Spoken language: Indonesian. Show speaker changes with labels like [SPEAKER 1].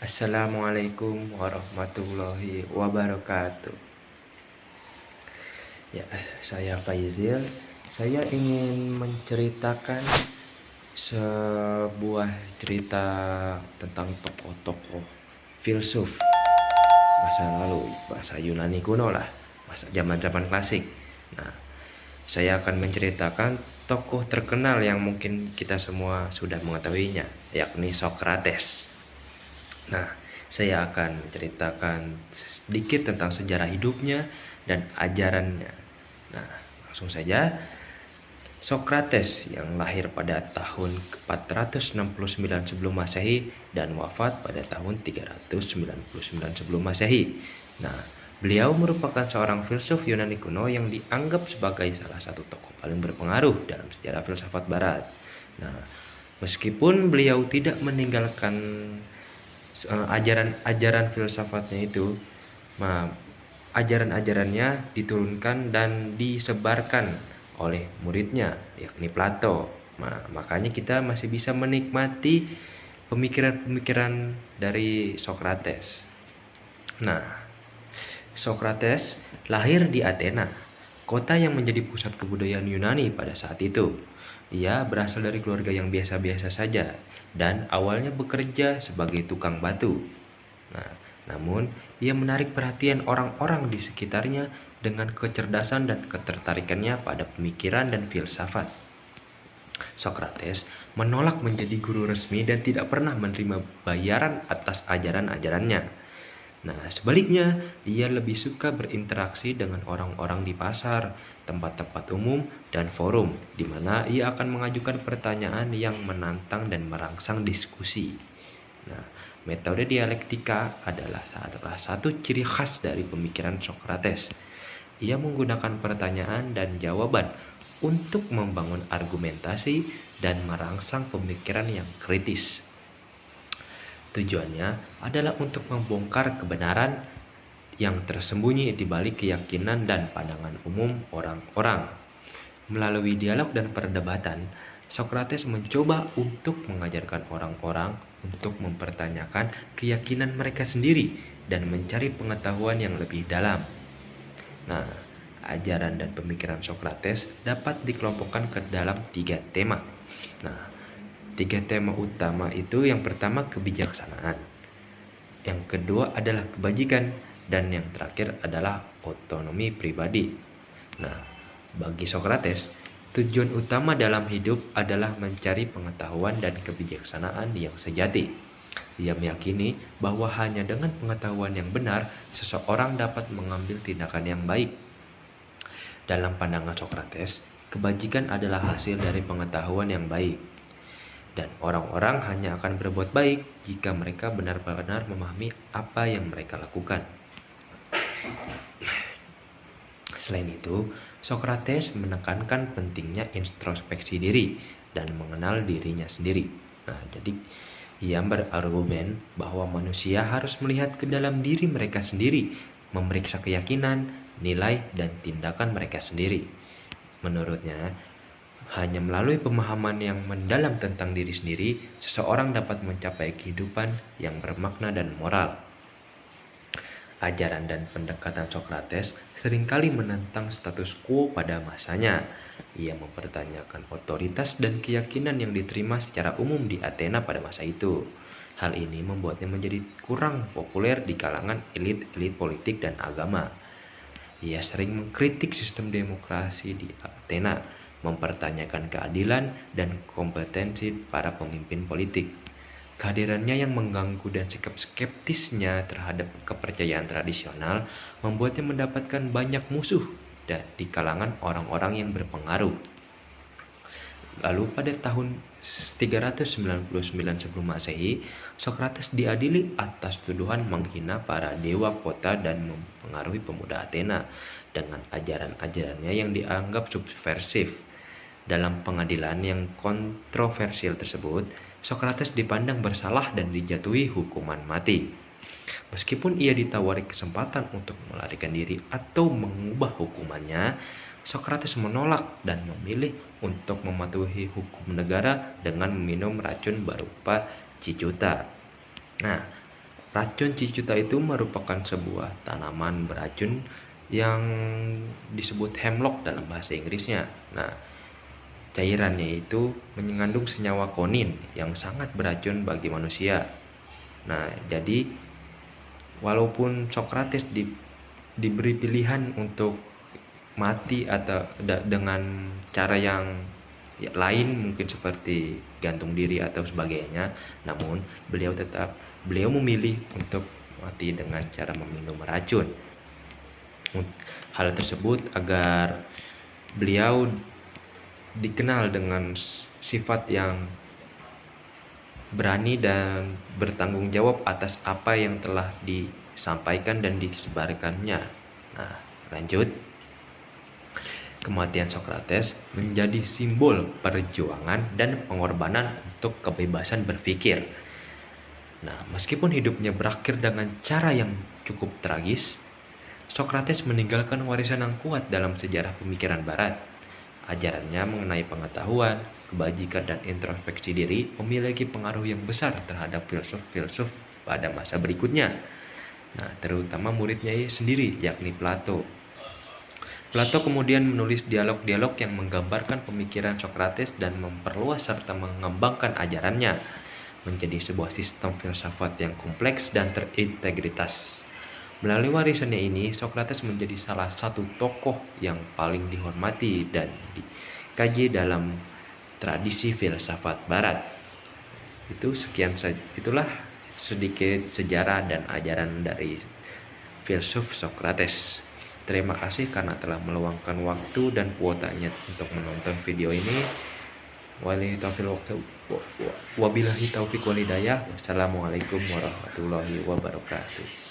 [SPEAKER 1] Assalamualaikum warahmatullahi wabarakatuh. Ya, saya Faizil. Saya ingin menceritakan sebuah cerita tentang tokoh-tokoh filsuf masa lalu, bahasa Yunani kuno lah, masa zaman-zaman klasik. Nah, saya akan menceritakan tokoh terkenal yang mungkin kita semua sudah mengetahuinya, yakni Socrates. Nah, saya akan menceritakan sedikit tentang sejarah hidupnya dan ajarannya. Nah, langsung saja. Socrates yang lahir pada tahun 469 sebelum Masehi dan wafat pada tahun 399 sebelum Masehi. Nah, beliau merupakan seorang filsuf Yunani kuno yang dianggap sebagai salah satu tokoh paling berpengaruh dalam sejarah filsafat barat. Nah, meskipun beliau tidak meninggalkan ajaran-ajaran filsafatnya itu, ajaran-ajarannya diturunkan dan disebarkan oleh muridnya, yakni Plato. Makanya kita masih bisa menikmati pemikiran-pemikiran dari Socrates. Nah, Socrates lahir di Athena, kota yang menjadi pusat kebudayaan Yunani pada saat itu. Ia berasal dari keluarga yang biasa-biasa saja dan awalnya bekerja sebagai tukang batu. Nah, namun ia menarik perhatian orang-orang di sekitarnya dengan kecerdasan dan ketertarikannya pada pemikiran dan filsafat. Socrates menolak menjadi guru resmi dan tidak pernah menerima bayaran atas ajaran-ajarannya. Nah, sebaliknya, ia lebih suka berinteraksi dengan orang-orang di pasar, tempat-tempat umum, dan forum, di mana ia akan mengajukan pertanyaan yang menantang dan merangsang diskusi. Nah, metode dialektika adalah salah satu ciri khas dari pemikiran Socrates. Ia menggunakan pertanyaan dan jawaban untuk membangun argumentasi dan merangsang pemikiran yang kritis. Tujuannya adalah untuk membongkar kebenaran yang tersembunyi di balik keyakinan dan pandangan umum orang-orang. Melalui dialog dan perdebatan, Socrates mencoba untuk mengajarkan orang-orang untuk mempertanyakan keyakinan mereka sendiri dan mencari pengetahuan yang lebih dalam. Nah, ajaran dan pemikiran Socrates dapat dikelompokkan ke dalam 3 tema. Nah, 3 tema utama itu, yang pertama kebijaksanaan, yang kedua adalah kebajikan, dan yang terakhir adalah otonomi pribadi. Nah, bagi Socrates, tujuan utama dalam hidup adalah mencari pengetahuan dan kebijaksanaan yang sejati. Ia meyakini bahwa hanya dengan pengetahuan yang benar, seseorang dapat mengambil tindakan yang baik. Dalam pandangan Socrates, kebajikan adalah hasil dari pengetahuan yang baik. Dan orang-orang hanya akan berbuat baik jika mereka benar-benar memahami apa yang mereka lakukan. Selain itu, Socrates menekankan pentingnya introspeksi diri dan mengenal dirinya sendiri. Nah, jadi ia berargumen bahwa manusia harus melihat ke dalam diri mereka sendiri, memeriksa keyakinan, nilai, dan tindakan mereka sendiri. Menurutnya, hanya melalui pemahaman yang mendalam tentang diri sendiri, seseorang dapat mencapai kehidupan yang bermakna dan moral. Ajaran dan pendekatan Socrates seringkali menentang status quo pada masanya. Ia mempertanyakan otoritas dan keyakinan yang diterima secara umum di Athena pada masa itu. Hal ini membuatnya menjadi kurang populer di kalangan elit-elit politik dan agama. Ia sering mengkritik sistem demokrasi di Athena, mempertanyakan keadilan dan kompetensi para pemimpin politik. Kehadirannya yang mengganggu dan sikap skeptisnya terhadap kepercayaan tradisional membuatnya mendapatkan banyak musuh di kalangan orang-orang yang berpengaruh. Lalu pada tahun 399 sebelum Masehi, Socrates diadili atas tuduhan menghina para dewa kota dan mempengaruhi pemuda Athena dengan ajaran-ajarannya yang dianggap subversif. Dalam pengadilan yang kontroversial tersebut, Socrates dipandang bersalah dan dijatuhi hukuman mati. Meskipun ia ditawari kesempatan untuk melarikan diri atau mengubah hukumannya, Socrates menolak dan memilih untuk mematuhi hukum negara dengan meminum racun berupa cicuta. Nah, Racun cicuta itu merupakan sebuah tanaman beracun yang disebut hemlock dalam bahasa Inggrisnya. Nah, cairannya itu mengandung senyawa konin yang sangat beracun bagi manusia. Nah, jadi walaupun Socrates diberi pilihan untuk mati atau dengan cara yang lain, mungkin seperti gantung diri atau sebagainya, namun beliau memilih untuk mati dengan cara meminum racun. Hal tersebut agar beliau dikenal dengan sifat yang berani dan bertanggung jawab atas apa yang telah disampaikan dan disebarkannya. Nah, lanjut. Kematian Socrates menjadi simbol perjuangan dan pengorbanan untuk kebebasan berpikir. Nah, meskipun hidupnya berakhir dengan cara yang cukup tragis, Socrates meninggalkan warisan yang kuat dalam sejarah pemikiran Barat. Ajarannya mengenai pengetahuan, kebajikan, dan introspeksi diri memiliki pengaruh yang besar terhadap filsuf-filsuf pada masa berikutnya. Nah, terutama muridnya sendiri, yakni Plato. Plato kemudian menulis dialog-dialog yang menggambarkan pemikiran Socrates dan memperluas serta mengembangkan ajarannya menjadi sebuah sistem filsafat yang kompleks dan terintegritas. Melalui warisannya ini, Socrates menjadi salah satu tokoh yang paling dihormati dan dikaji dalam tradisi filsafat Barat. Itulah sedikit sejarah dan ajaran dari filsuf Socrates. Terima kasih karena telah meluangkan waktu dan kuotanya untuk menonton video ini. Wabillahi taufiq wal hidayah. Wassalamualaikum warahmatullahi wabarakatuh.